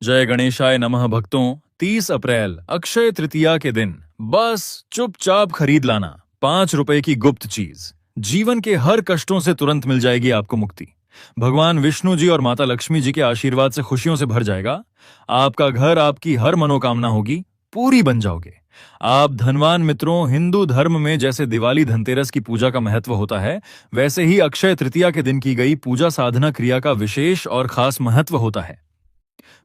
जय गणेशाय नमः भक्तों। 30 अप्रैल अक्षय तृतीया के दिन बस चुपचाप खरीद लाना 5 रुपए की गुप्त चीज। जीवन के हर कष्टों से तुरंत मिल जाएगी आपको मुक्ति। भगवान विष्णु जी और माता लक्ष्मी जी के आशीर्वाद से खुशियों से भर जाएगा। आपका घर, आपकी हर मनोकामना होगी पूरी, बन जाओगे आप धनवान। मित्रों, हिंदू धर्म में जैसे दिवाली धनतेरस की पूजा का महत्व होता है, वैसे ही अक्षय तृतीया के दिन की गई पूजा साधना क्रिया का विशेष और खास महत्व होता है।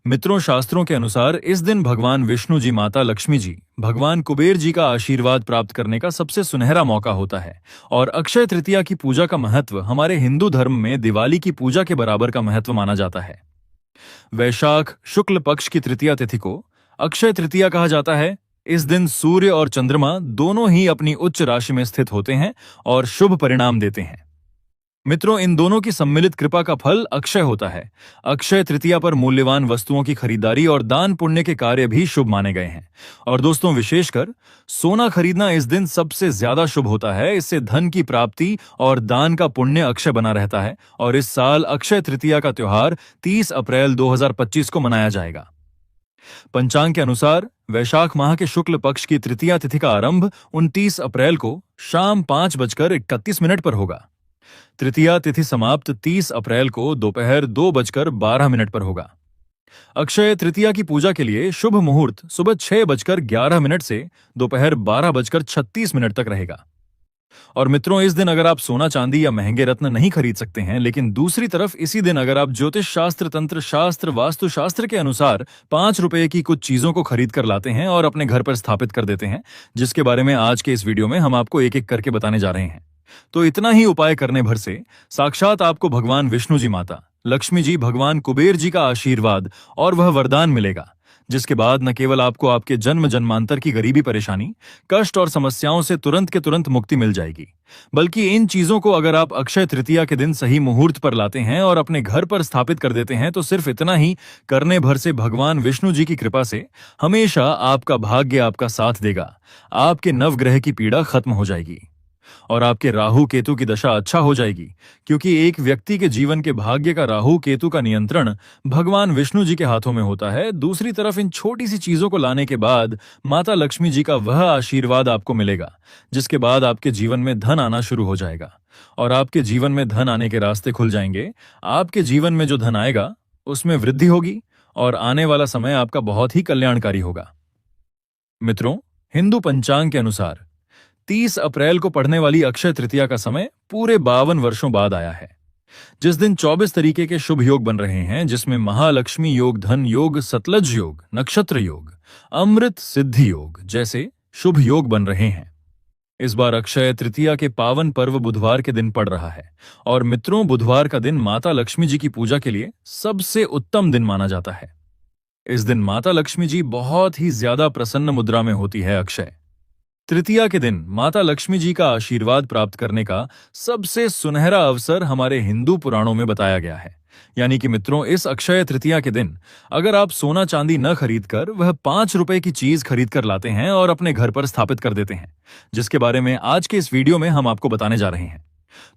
मित्रों, शास्त्रों के अनुसार इस दिन भगवान विष्णु जी, माता लक्ष्मी जी, भगवान कुबेर जी का आशीर्वाद प्राप्त करने का सबसे सुनहरा मौका होता है। और अक्षय तृतीया की पूजा का महत्व हमारे हिंदू धर्म में दिवाली की पूजा के बराबर का महत्व माना जाता है। वैशाख शुक्ल पक्ष की तृतीया तिथि को अक्षय तृतीया कहा जाता है। इस दिन सूर्य और चंद्रमा दोनों ही अपनी उच्च राशि में स्थित होते हैं और शुभ परिणाम देते हैं। मित्रों, इन दोनों की सम्मिलित कृपा का फल अक्षय होता है। अक्षय तृतीया पर मूल्यवान वस्तुओं की खरीदारी और दान पुण्य के कार्य भी शुभ माने गए हैं। और दोस्तों, विशेषकर सोना खरीदना इस दिन सबसे ज्यादा शुभ होता है। इससे धन की प्राप्ति और दान का पुण्य अक्षय बना रहता है। और इस साल अक्षय तृतीया का त्योहार 30 अप्रैल 2025 को मनाया जाएगा। पंचांग के अनुसार वैशाख माह के शुक्ल पक्ष की तृतीया तिथि का आरंभ 29 अप्रैल को शाम 5:31 पर होगा। तृतीया तिथि समाप्त 30 अप्रैल को दोपहर 2:12 पर होगा। अक्षय तृतीया की पूजा के लिए शुभ मुहूर्त सुबह 6:11 से दोपहर 12:36 तक रहेगा। और मित्रों, इस दिन अगर आप सोना चांदी या महंगे रत्न नहीं खरीद सकते हैं, लेकिन दूसरी तरफ इसी दिन अगर आप ज्योतिष शास्त्र, तंत्र शास्त्र, वास्तु शास्त्र के अनुसार 5 रुपए की कुछ चीजों को खरीद कर लाते हैं और अपने घर पर स्थापित कर देते हैं, जिसके बारे में आज के इस वीडियो में हम आपको एक एक करके बताने जा रहे हैं, तो इतना ही उपाय करने भर से साक्षात आपको भगवान विष्णु जी, माता लक्ष्मी जी, भगवान कुबेर जी का आशीर्वाद और वह वरदान मिलेगा, जिसके बाद न केवल आपको आपके जन्म जन्मांतर की गरीबी, परेशानी, कष्ट और समस्याओं से तुरंत के तुरंत मुक्ति मिल जाएगी, बल्कि इन चीजों को अगर आप अक्षय तृतीया के दिन सही मुहूर्त पर लाते हैं और अपने घर पर स्थापित कर देते हैं, तो सिर्फ इतना ही करने भर से भगवान विष्णु जी की कृपा से हमेशा आपका भाग्य आपका साथ देगा। आपके नवग्रह की पीड़ा खत्म हो जाएगी और आपके राहु केतु की दशा अच्छा हो जाएगी, क्योंकि एक व्यक्ति के जीवन के भाग्य का राहु केतु का नियंत्रण भगवान विष्णु जी के हाथों में होता है। दूसरी तरफ इन छोटी सी चीजों को लाने के बाद माता लक्ष्मी जी का वह आशीर्वाद आपको मिलेगा, जिसके बाद आपके जीवन में धन आना शुरू हो जाएगा और आपके जीवन में धन आने के रास्ते खुल जाएंगे। आपके जीवन में जो धन आएगा उसमें वृद्धि होगी और आने वाला समय आपका बहुत ही कल्याणकारी होगा। मित्रों, हिंदू पंचांग के अनुसार 30 अप्रैल को पड़ने वाली अक्षय तृतीया का समय पूरे 52 वर्षों बाद आया है, जिस दिन 24 तरीके के शुभ योग बन रहे हैं, जिसमें महालक्ष्मी योग, धन योग, सतलज योग, नक्षत्र योग, अमृत सिद्धि योग जैसे शुभ योग बन रहे हैं। इस बार अक्षय तृतीया के पावन पर्व बुधवार के दिन पड़ रहा है। और मित्रों, बुधवार का दिन माता लक्ष्मी जी की पूजा के लिए सबसे उत्तम दिन माना जाता है। इस दिन माता लक्ष्मी जी बहुत ही ज्यादा प्रसन्न मुद्रा में होती है। अक्षय तृतीया के दिन माता लक्ष्मी जी का आशीर्वाद प्राप्त करने का सबसे सुनहरा अवसर हमारे हिंदू पुराणों में बताया गया है। यानी कि मित्रों, इस अक्षय तृतीया के दिन अगर आप सोना चांदी न खरीद कर वह 5 रुपए की चीज खरीद कर लाते हैं और अपने घर पर स्थापित कर देते हैं, जिसके बारे में आज के इस वीडियो में हम आपको बताने जा रहे हैं,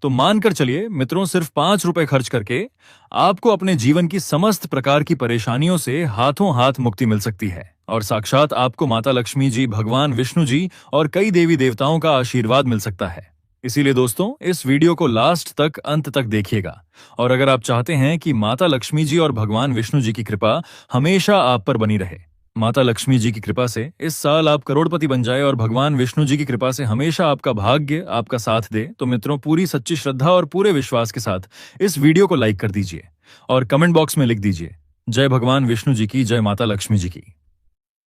तो मानकर चलिए मित्रों, सिर्फ 5 रुपए खर्च करके आपको अपने जीवन की समस्त प्रकार की परेशानियों से हाथों हाथ मुक्ति मिल सकती है और साक्षात आपको माता लक्ष्मी जी, भगवान विष्णु जी और कई देवी देवताओं का आशीर्वाद मिल सकता है। इसीलिए दोस्तों, इस वीडियो को लास्ट तक, अंत तक देखिएगा। और अगर आप चाहते हैं कि माता लक्ष्मी जी और भगवान विष्णु जी की कृपा हमेशा आप पर बनी रहे, माता लक्ष्मी जी की कृपा से इस साल आप करोड़पति बन जाए और भगवान विष्णु जी की कृपा से हमेशा आपका भाग्य आपका साथ दे, तो मित्रों, पूरी सच्ची श्रद्धा और पूरे विश्वास के साथ इस वीडियो को लाइक कर दीजिए और कमेंट बॉक्स में लिख दीजिए, जय भगवान विष्णु जी की, जय माता लक्ष्मी जी की।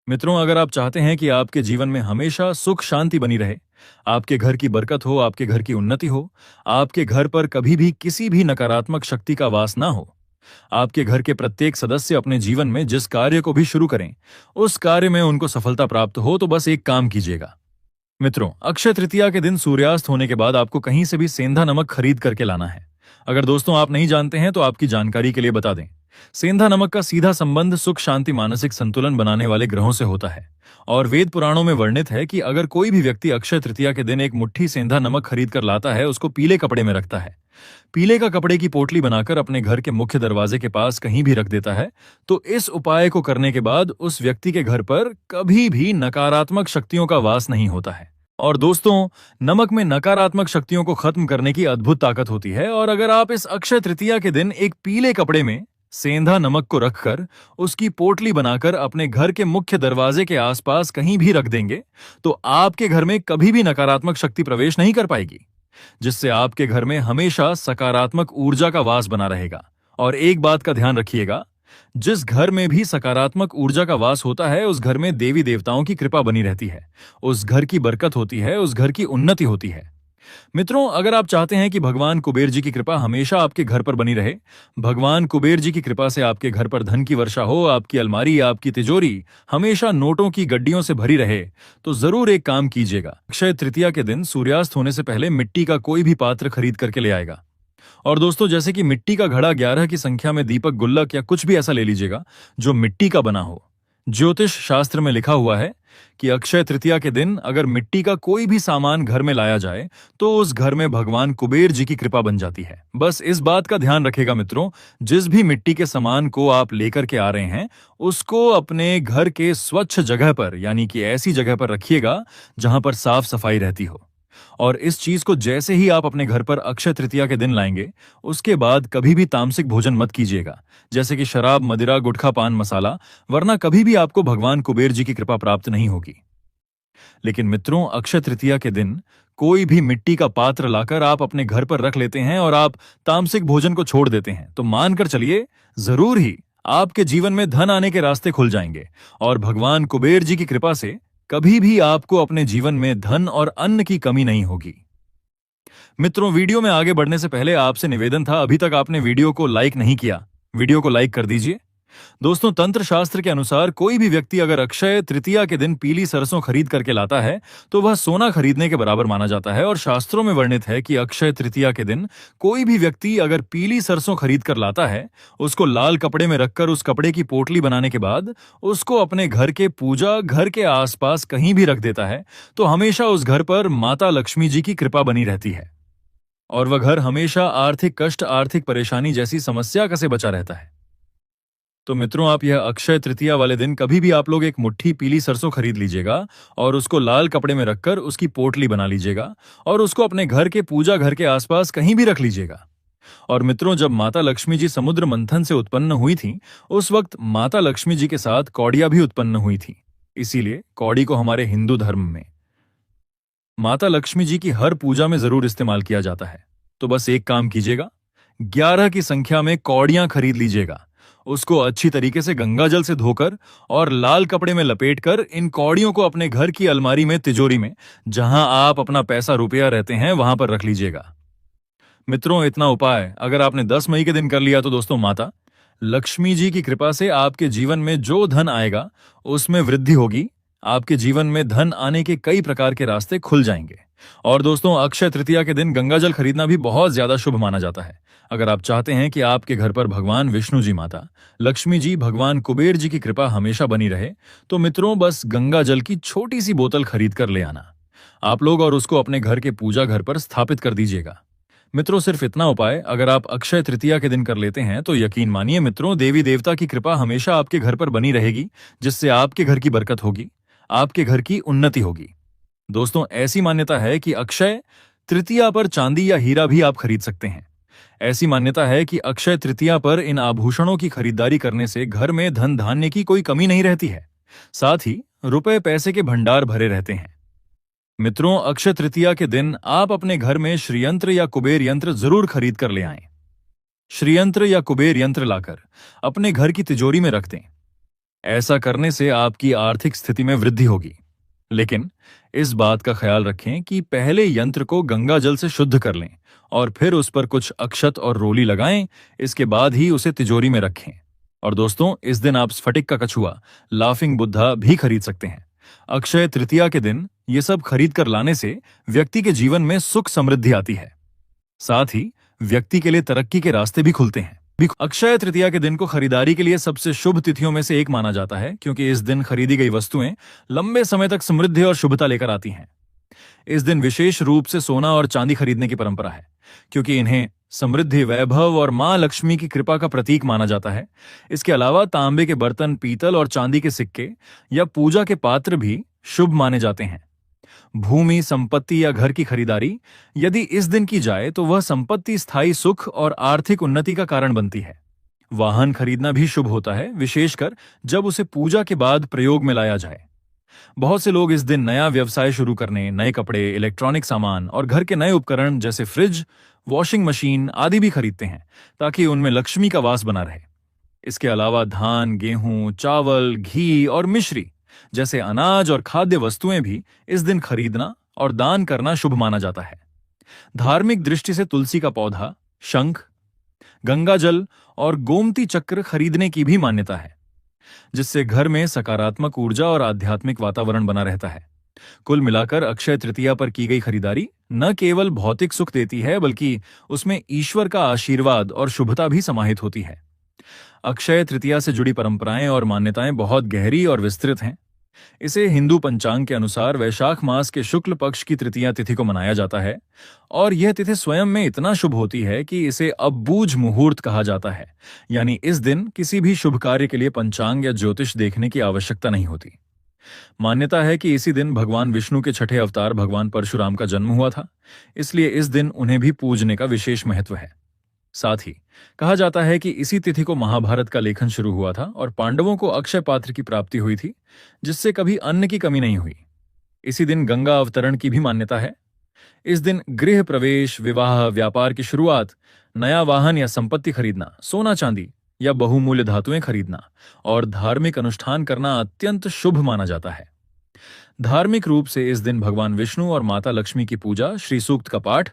मित्रों, अगर आप चाहते हैं कि आपके जीवन में हमेशा सुख शांति बनी रहे, आपके घर की बरकत हो, आपके घर की उन्नति हो, आपके घर पर कभी भी किसी भी नकारात्मक शक्ति का वास ना हो, आपके घर के प्रत्येक सदस्य अपने जीवन में जिस कार्य को भी शुरू करें उस कार्य में उनको सफलता प्राप्त हो, तो बस एक काम कीजिएगा। मित्रों, अक्षय तृतीया के दिन सूर्यास्त होने के बाद आपको कहीं से भी सेंधा नमक खरीद करके लाना है। अगर दोस्तों आप नहीं जानते हैं तो आपकी जानकारी के लिए बता दें, सेंधा नमक का सीधा संबंध सुख शांति, मानसिक संतुलन बनाने वाले ग्रहों से होता है। और वेद पुराणों में वर्णित है कि अगर कोई भी व्यक्ति अक्षय तृतीया के दिन एक मुट्ठी सेंधा नमक खरीद कर लाता है, उसको पीले कपड़े में रखता है पीले का कपड़े की पोटली बनाकर अपने घर के मुख्य दरवाजे के पास कहीं भी रख देता है, तो इस उपाय को करने के बाद उस व्यक्ति के घर पर कभी भी नकारात्मक शक्तियों का वास नहीं होता है। और दोस्तों, नमक में नकारात्मक शक्तियों को खत्म करने की अद्भुत ताकत होती है, और अगर आप इस अक्षय तृतीया के दिन एक पीले कपड़े में सेंधा नमक को रखकर उसकी पोटली बनाकर अपने घर के मुख्य दरवाजे के आसपास कहीं भी रख देंगे, तो आपके घर में कभी भी नकारात्मक शक्ति प्रवेश नहीं कर पाएगी, जिससे आपके घर में हमेशा सकारात्मक ऊर्जा का वास बना रहेगा। और एक बात का ध्यान रखिएगा, जिस घर में भी सकारात्मक ऊर्जा का वास होता है, उस घर में देवी देवताओं की कृपा बनी रहती है, उस घर की बरकत होती है, उस घर की उन्नति होती है। मित्रों, अगर आप चाहते हैं कि भगवान कुबेर जी की कृपा हमेशा आपके घर पर बनी रहे, भगवान कुबेर जी की कृपा से आपके घर पर धन की वर्षा हो, आपकी अलमारी, आपकी तिजोरी हमेशा नोटों की गड्डियों से भरी रहे, तो जरूर एक काम कीजिएगा। अक्षय तृतीया के दिन सूर्यास्त होने से पहले मिट्टी का कोई भी पात्र खरीद करके ले आएगा। और दोस्तों, जैसे कि मिट्टी का घड़ा, 11 की संख्या में दीपक, गुल्लक या कुछ भी ऐसा ले लीजिएगा जो मिट्टी का बना हो। ज्योतिष शास्त्र में लिखा हुआ है कि अक्षय तृतीया के दिन अगर मिट्टी का कोई भी सामान घर में लाया जाए तो उस घर में भगवान कुबेर जी की कृपा बन जाती है। बस इस बात का ध्यान रखेगा मित्रों, जिस भी मिट्टी के सामान को आप लेकर के आ रहे हैं, उसको अपने घर के स्वच्छ जगह पर, यानी कि ऐसी जगह पर रखिएगा जहां पर साफ सफाई रहती हो। और इस चीज को जैसे ही आप अपने घर पर अक्षय तृतीया के दिन लाएंगे, उसके बाद कभी भी तामसिक भोजन मत कीजिएगा, जैसे कि शराब, मदिरा, गुटखा, पान मसाला, वरना कभी भी आपको भगवान कुबेर जी की कृपा प्राप्त नहीं होगी। लेकिन मित्रों, अक्षय तृतीया के दिन कोई भी मिट्टी का पात्र लाकर आप अपने घर पर रख लेते हैं और आप तामसिक भोजन को छोड़ देते हैं, तो मानकर चलिए, जरूर ही आपके जीवन में धन आने के रास्ते खुल जाएंगे, और भगवान कुबेर जी की कृपा से कभी भी आपको अपने जीवन में धन और अन्न की कमी नहीं होगी। मित्रों, वीडियो में आगे बढ़ने से पहले आपसे निवेदन था, अभी तक आपने वीडियो को लाइक नहीं किया, वीडियो को लाइक कर दीजिए। दोस्तों, तंत्र शास्त्र के अनुसार कोई भी व्यक्ति अगर अक्षय तृतीया के दिन पीली सरसों खरीद करके लाता है तो वह सोना खरीदने के बराबर माना जाता है, और शास्त्रों में वर्णित है कि अक्षय तृतीया के दिन कोई भी व्यक्ति अगर पीली सरसों खरीद कर लाता है, उसको लाल कपड़े में रखकर उस कपड़े की पोटली बनाने के बाद उसको अपने घर के पूजा घर के आसपास कहीं भी रख देता है, तो हमेशा उस घर पर माता लक्ष्मी जी की कृपा बनी रहती है, और वह घर हमेशा आर्थिक कष्ट, आर्थिक परेशानी जैसी समस्या से बचा रहता है। तो मित्रों, आप यह अक्षय तृतीया वाले दिन कभी भी आप लोग एक मुट्ठी पीली सरसों खरीद लीजिएगा और उसको लाल कपड़े में रखकर उसकी पोटली बना लीजिएगा, और उसको अपने घर के पूजा घर के आसपास कहीं भी रख लीजिएगा। और मित्रों, जब माता लक्ष्मी जी समुद्र मंथन से उत्पन्न हुई थी, उस वक्त माता लक्ष्मी जी के साथ कौड़ियां भी उत्पन्न हुई थी। इसीलिए कौड़ी को हमारे हिंदू धर्म में माता लक्ष्मी जी की हर पूजा में जरूर इस्तेमाल किया जाता है। तो बस एक काम कीजिएगा, 11 की संख्या में कौड़ियां खरीद लीजिएगा, उसको अच्छी तरीके से गंगा जल से धोकर और लाल कपड़े में लपेटकर इन कौड़ियों को अपने घर की अलमारी में, तिजोरी में, जहां आप अपना पैसा रुपया रहते हैं, वहां पर रख लीजिएगा। मित्रों, इतना उपाय अगर आपने 10 मई के दिन कर लिया तो दोस्तों, माता लक्ष्मी जी की कृपा से आपके जीवन में जो धन आएगा उसमें वृद्धि होगी, आपके जीवन में धन आने के कई प्रकार के रास्ते खुल जाएंगे। और दोस्तों, अक्षय तृतीया के दिन गंगा जल खरीदना भी बहुत ज्यादा शुभ माना जाता है। अगर आप चाहते हैं कि आपके घर पर भगवान विष्णु जी, माता लक्ष्मी जी, भगवान कुबेर जी की कृपा हमेशा बनी रहे, तो मित्रों, बस गंगा जल की छोटी सी बोतल खरीद कर ले आना आप लोग, और उसको अपने घर के पूजा घर पर स्थापित कर दीजिएगा। मित्रों, सिर्फ इतना उपाय अगर आप अक्षय तृतीया के दिन कर लेते हैं तो यकीन मानिए मित्रों, देवी देवता की कृपा हमेशा आपके घर पर बनी रहेगी, जिससे आपके घर की बरकत होगी, आपके घर की उन्नति होगी। दोस्तों, ऐसी मान्यता है कि अक्षय तृतीया पर चांदी या हीरा भी आप खरीद सकते हैं। ऐसी मान्यता है कि अक्षय तृतीया पर इन आभूषणों की खरीदारी करने से घर में धन धान्य की कोई कमी नहीं रहती है, साथ ही रुपए पैसे के भंडार भरे रहते हैं। मित्रों, अक्षय तृतीया के दिन आप अपने घर में श्रीयंत्र या कुबेर यंत्र जरूर खरीद कर ले आएं। श्रीयंत्र या कुबेर यंत्र लाकर अपने घर की तिजोरी में रख दें। ऐसा करने से आपकी आर्थिक स्थिति में वृद्धि होगी, लेकिन इस बात का ख्याल रखें कि पहले यंत्र को गंगा जल से शुद्ध कर लें और फिर उस पर कुछ अक्षत और रोली लगाएं, इसके बाद ही उसे तिजोरी में रखें। और दोस्तों, इस दिन आप स्फटिक का कछुआ, लाफिंग बुद्धा भी खरीद सकते हैं। अक्षय तृतीया के दिन ये सब खरीद कर लाने से व्यक्ति के जीवन में सुख समृद्धि आती है, साथ ही व्यक्ति के लिए तरक्की के रास्ते भी खुलते हैं। अक्षय तृतीया के दिन को खरीदारी के लिए सबसे शुभ तिथियों में से एक माना जाता है, क्योंकि इस दिन खरीदी गई वस्तुएं लंबे समय तक समृद्धि और शुभता लेकर आती हैं। इस दिन विशेष रूप से सोना और चांदी खरीदने की परंपरा है, क्योंकि इन्हें समृद्धि, वैभव और मां लक्ष्मी की कृपा का प्रतीक माना जाता है। इसके अलावा तांबे के बर्तन, पीतल और चांदी के सिक्के या पूजा के पात्र भी शुभ माने जाते हैं। भूमि, संपत्ति या घर की खरीदारी यदि इस दिन की जाए तो वह संपत्ति स्थायी सुख और आर्थिक उन्नति का कारण बनती है। वाहन खरीदना भी शुभ होता है, विशेषकर जब उसे पूजा के बाद प्रयोग में लाया जाए। बहुत से लोग इस दिन नया व्यवसाय शुरू करने, नए कपड़े, इलेक्ट्रॉनिक सामान और घर के नए उपकरण जैसे फ्रिज, वॉशिंग मशीन आदि भी खरीदते हैं, ताकि उनमें लक्ष्मी का वास बना रहे। इसके अलावा धान, गेहूं, चावल, घी और मिश्री जैसे अनाज और खाद्य वस्तुएं भी इस दिन खरीदना और दान करना शुभ माना जाता है। धार्मिक दृष्टि से तुलसी का पौधा, शंख, गंगा जल और गोमती चक्र खरीदने की भी मान्यता है, जिससे घर में सकारात्मक ऊर्जा और आध्यात्मिक वातावरण बना रहता है। कुल मिलाकर अक्षय तृतीया पर की गई खरीदारी न केवल भौतिक सुख देती है, बल्कि उसमें ईश्वर का आशीर्वाद और शुभता भी समाहित होती है। अक्षय तृतीया से जुड़ी परंपराएं और मान्यताएं बहुत गहरी और विस्तृत हैं। इसे हिंदू पंचांग के अनुसार वैशाख मास के शुक्ल पक्ष की तृतीया तिथि को मनाया जाता है, और यह तिथि स्वयं में इतना शुभ होती है कि इसे अबूझ मुहूर्त कहा जाता है। यानी इस दिन किसी भी शुभ कार्य के लिए पंचांग या ज्योतिष देखने की आवश्यकता नहीं होती। मान्यता है कि इसी दिन भगवान विष्णु के छठे अवतार भगवान परशुराम का जन्म हुआ था, इसलिए इस दिन उन्हें भी पूजने का विशेष महत्व है। साथ ही कहा जाता है कि इसी तिथि को महाभारत का लेखन शुरू हुआ था और पांडवों को अक्षय पात्र की प्राप्ति हुई थी, जिससे कभी अन्न की कमी नहीं हुई। इसी दिन गंगा अवतरण की भी मान्यता है। इस दिन गृह प्रवेश, विवाह, व्यापार की शुरुआत, नया वाहन या संपत्ति खरीदना, सोना चांदी या बहुमूल्य धातुएं खरीदना और धार्मिक अनुष्ठान करना अत्यंत शुभ माना जाता है। धार्मिक रूप से इस दिन भगवान विष्णु और माता लक्ष्मी की पूजा, श्री सूक्त का पाठ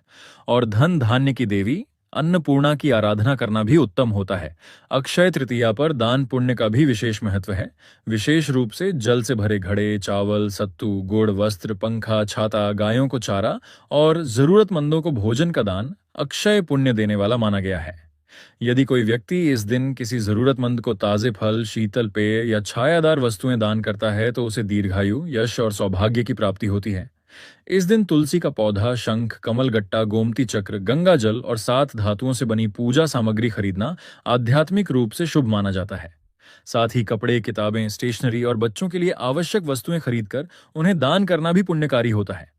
और धन धान्य की देवी अन्नपूर्णा की आराधना करना भी उत्तम होता है। अक्षय तृतीया पर दान पुण्य का भी विशेष महत्व है। विशेष रूप से जल से भरे घड़े, चावल, सत्तू, गुड़, वस्त्र, पंखा, छाता, गायों को चारा और जरूरतमंदों को भोजन का दान अक्षय पुण्य देने वाला माना गया है। यदि कोई व्यक्ति इस दिन किसी जरूरतमंद को ताजे फल, शीतल पेय या छायादार वस्तुएं दान करता है तो उसे दीर्घायु, यश और सौभाग्य की प्राप्ति होती है। इस दिन तुलसी का पौधा, शंख, कमलगट्टा, गोमती चक्र, गंगा जल और 7 धातुओं से बनी पूजा सामग्री खरीदना आध्यात्मिक रूप से शुभ माना जाता है। साथ ही कपड़े, किताबें, स्टेशनरी और बच्चों के लिए आवश्यक वस्तुएं खरीदकर उन्हें दान करना भी पुण्यकारी होता है।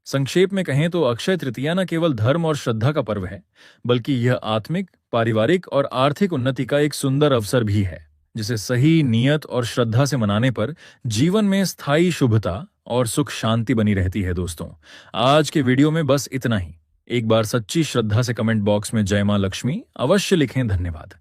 संक्षेप में कहें तो अक्षय तृतीया न केवल धर्म और श्रद्धा का पर्व है, बल्कि यह आत्मिक, पारिवारिक और आर्थिक उन्नति का एक सुंदर अवसर भी है, जिसे सही नियत और श्रद्धा से मनाने पर जीवन में स्थायी शुभता और सुख शांति बनी रहती है। दोस्तों, आज के वीडियो में बस इतना ही। एक बार सच्ची श्रद्धा से कमेंट बॉक्स में जय मां लक्ष्मी अवश्य लिखें। धन्यवाद।